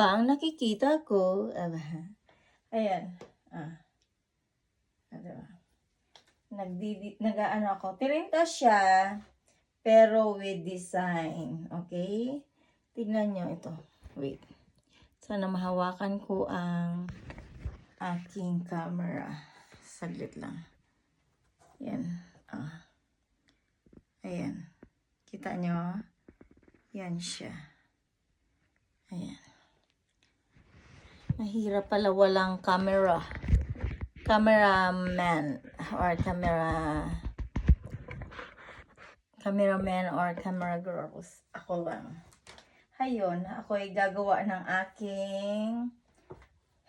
Ang nakikita ko, ayan, diba? Nag-ano ako, tirinta siya, pero with design, okay? Tignan nyo ito, wait. Sana mahawakan ko ang aking camera. Saglit lang. Yan, ayan. Kita nyo? Yan siya. Ayan. Mahirap pala walang camera. Cameraman or cameraman or camera girls. Ako lang. Ayun, ako ay gagawa ng aking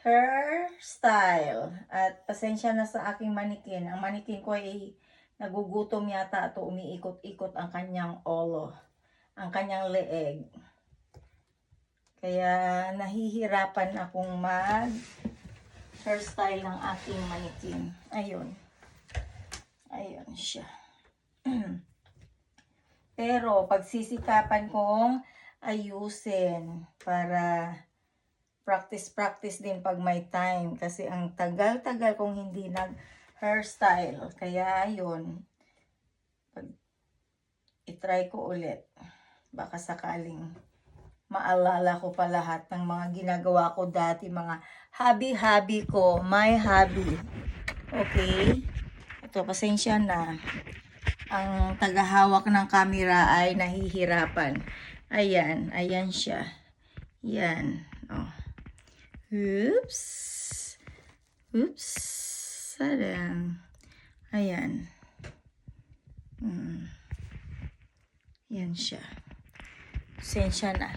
hairstyle. At pasensya na sa aking manikin. Ang manikin ko ay nagugutom yata at umiikot-ikot ang kanyang ulo. Ang kanyang leeg. Kaya nahihirapan akong hairstyle ng aking manikin. Ayun. Ayun siya. Pero pagsisikapan kong ayusin para practice din pag may time. Kasi ang tagal-tagal kong hindi nag-hairstyle. Kaya ayun. I-try ko ulit. Baka sakaling maalala ko pa lahat ng mga ginagawa ko dati, mga hobby ko, my hobby. Okay? Ito, pasensya na. Ang tagahawak ng camera ay nahihirapan. Ayan, ayan siya. Yan. Oh. Oops. Oops. Sarang. Ayan. Yan siya. Pasensya na.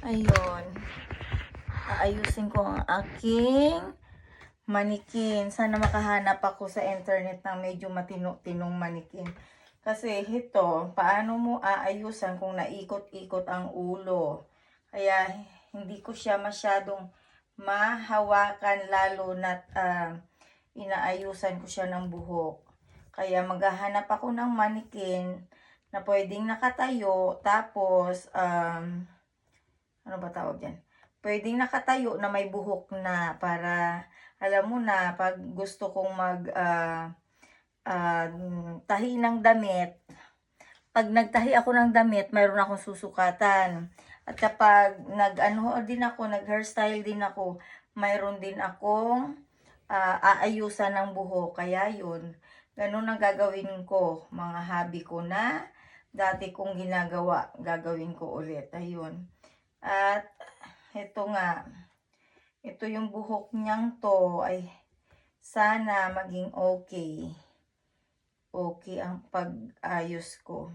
Ayun. Aayusin ko ang aking manikin. Sana makahanap ako sa internet ng medyo matino-tinong manikin. Kasi ito, paano mo aayusan kung naikot-ikot ang ulo? Kaya hindi ko siya masyadong mahawakan, lalo na't inaayusan ko siya ng buhok. Kaya maghahanap ako ng manikin na pwedeng nakatayo, tapos ano ba tawag yan? Pwedeng nakatayo na may buhok na, para alam mo na pag gusto kong tahi ng damit, pag nagtahi ako ng damit, mayroon akong susukatan. At kapag nag-hairstyle din ako, mayroon din akong aayusan ng buhok. Kaya yun, ganun ang gagawin ko. Mga hobby ko na dati kong ginagawa, gagawin ko ulit. Ayun. At ito nga, ito yung buhok niyang to, ay sana maging okay. Okay ang pag-ayos ko.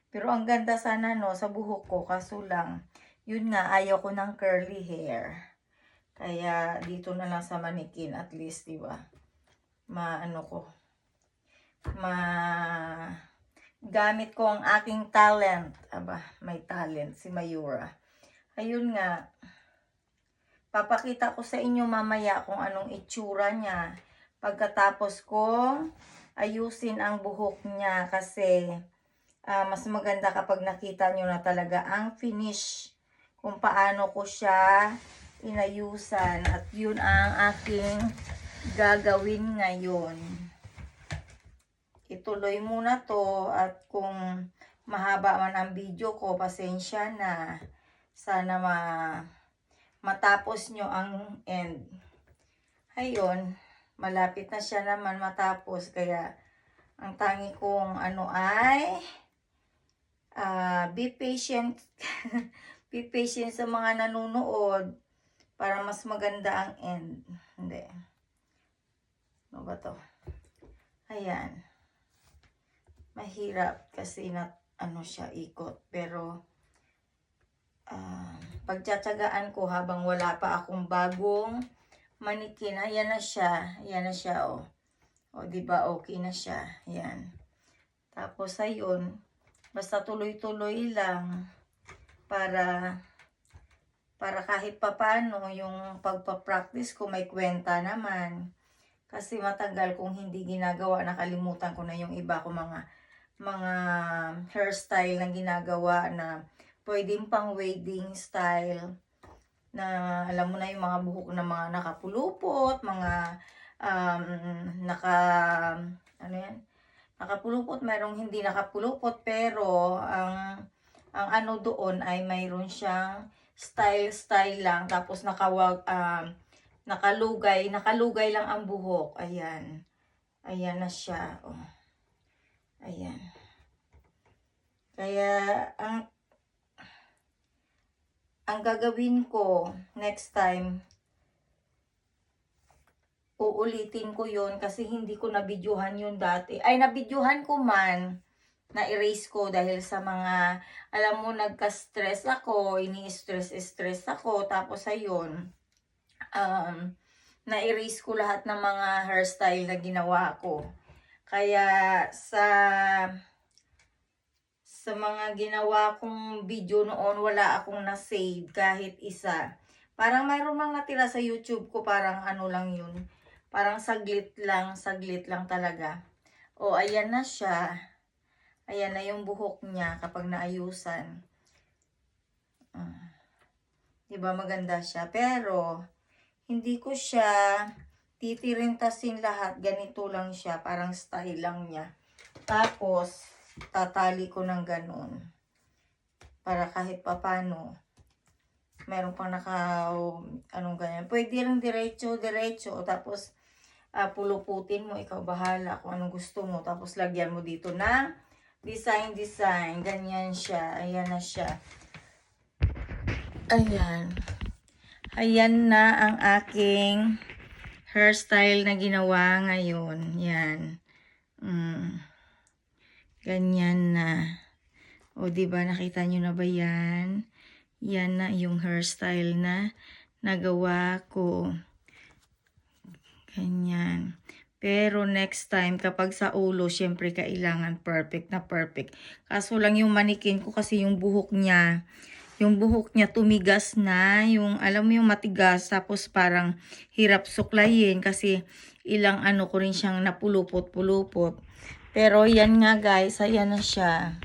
Pero ang ganda sana no sa buhok ko, kaso lang, yun nga, ayaw ko ng curly hair. Kaya dito na lang sa manikin, at least, diba? Gamit ko ang aking talent. Aba, may talent si Mayura. Ayun nga. Papakita ko sa inyo mamaya kung anong itsura niya pagkatapos kong ayusin ang buhok niya, kasi mas maganda kapag nakita nyo na talaga ang finish kung paano ko siya inayusan. At yun ang aking gagawin ngayon. Ituloy muna to, at kung mahaba man ang video ko, pasensya na. Sana matapos nyo ang end. Ayun, malapit na siya naman matapos, kaya ang tangi kong ay be patient. Be patient sa mga nanonood para mas maganda ang end. Hindi. Ano ba to? Ayan. Mahirap kasi siya ikot. Pero pagtsatsagaan ko habang wala pa akong bagong manikin. Ayan na siya. Ayan na siya, oh. O, diba okay na siya. Ayan. Tapos ayun, basta tuloy-tuloy lang para kahit papano yung pagpa-practice ko may kwenta naman. Kasi matagal kong hindi ginagawa, nakalimutan ko na yung iba ko mga hairstyle na ginagawa na pwedeng pang wedding style. na alam mo na yung mga buhok na mga nakapulupot, mga um, naka, ano yan, nakapulupot, mayroong hindi nakapulupot, pero ang ano doon ay mayroon siyang style lang, tapos nakalugay lang ang buhok. Ayan. Ayan na siya. Oh. Ayan. Kaya, ang gagawin ko next time, uulitin ko yon kasi hindi ko nabidyohan yun dati. Ay, nabidyohan ko man, na-erase ko dahil sa mga, alam mo, nagka-stress ako, ini-stress ako, tapos ayun, na-erase ko lahat ng mga hairstyle na ginawa ko. Kaya, sa mga ginawa kong video noon, wala akong na-save kahit isa. Parang mayroon mang natira sa YouTube ko, parang ano lang yun. Parang saglit lang talaga. O, ayan na siya. Ayan na yung buhok niya kapag naayusan. Diba maganda siya? Pero, hindi ko siya titirintasin lahat. Ganito lang siya. Parang style lang niya. Tapos, tatali ko ng ganun. Para kahit papano, meron pang anong ganyan. Pwede rin diretso. Tapos, puluputin mo. Ikaw bahala kung anong gusto mo. Tapos, lagyan mo dito ng design. Ganyan siya. Ayan na siya. Ayan. Ayan na ang aking hairstyle na ginawa ngayon. Yan. Ganyan na. O, diba? Nakita nyo na ba yan? Yan na yung hairstyle na nagawa ko. Ganyan. Pero next time, kapag sa ulo, syempre kailangan perfect na perfect. Kaso lang yung manikin ko kasi yung buhok niya tumigas na. Yung, alam mo yung matigas, tapos parang hirap suklayin kasi ilang ano ko rin siyang napulupot. Pero yan nga guys, ayan na siya.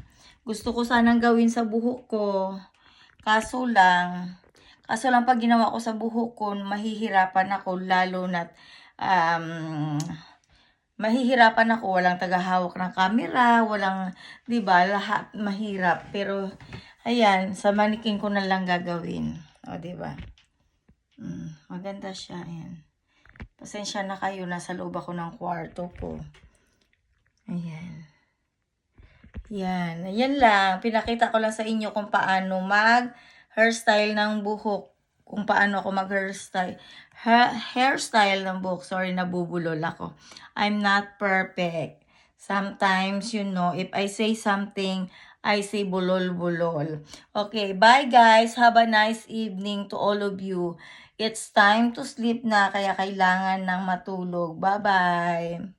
Gusto ko sanang gawin sa buhok ko. Kaso lang pag ginawa ko sa buhok ko, mahihirapan ako lalo na't mahihirapan ako, walang tagahawak ng camera, walang, 'di ba, lahat mahirap. Pero ayan, sa manikin ko na lang gagawin. O, 'di ba? Maganda siya, ayan. Pasensya na kayo, nasa loob ako ng kwarto ko. Ayan. Yan. Yan lang. Pinakita ko lang sa inyo kung paano mag-hairstyle ng buhok. Kung paano ako mag-hairstyle. Hairstyle ng buhok. Sorry, nabubulol ako. I'm not perfect. Sometimes, if I say something, I say bulol-bulol. Okay, bye guys. Have a nice evening to all of you. It's time to sleep na, kaya kailangan ng matulog. Bye-bye.